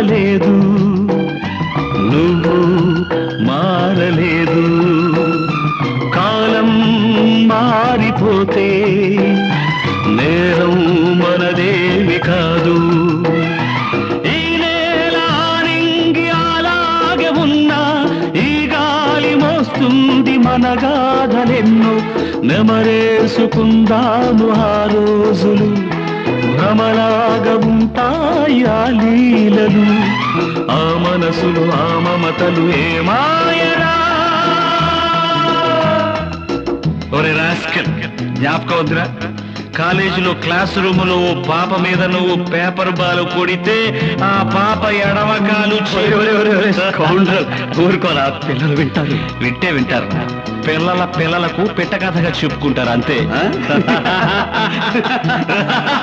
మారలేదు, నువ్వు మారలేదు. కాలం మారిపోతే నేరం మనదేవి కాదు. ఈ నేల నింగి అలాగే ఉన్నా ఈ గాలి మోస్తుంది మన గాథలెన్నో. నెమరేసుకుందాము ఆ రోజులు, భ్రమలాగా ఉంటాయి ఆ లీలలు. ఆ మనసులు ఆ మమతలు ఏ మాయరా. ఒరే రాస్కెల్, జ్ఞాపకం వద్దురా? కాలేజీలో క్లాస్ రూములో ఓ పాప మీద నువ్వు పేపర్ బాలు కొడితే ఆ పాప ఎడమకాలు ఊరుకోరా, పిల్లలు వింటారు. వింటే వింటారు, పిల్లలకు పిట్ట కథగా చెప్పుకుంటారు అంతే.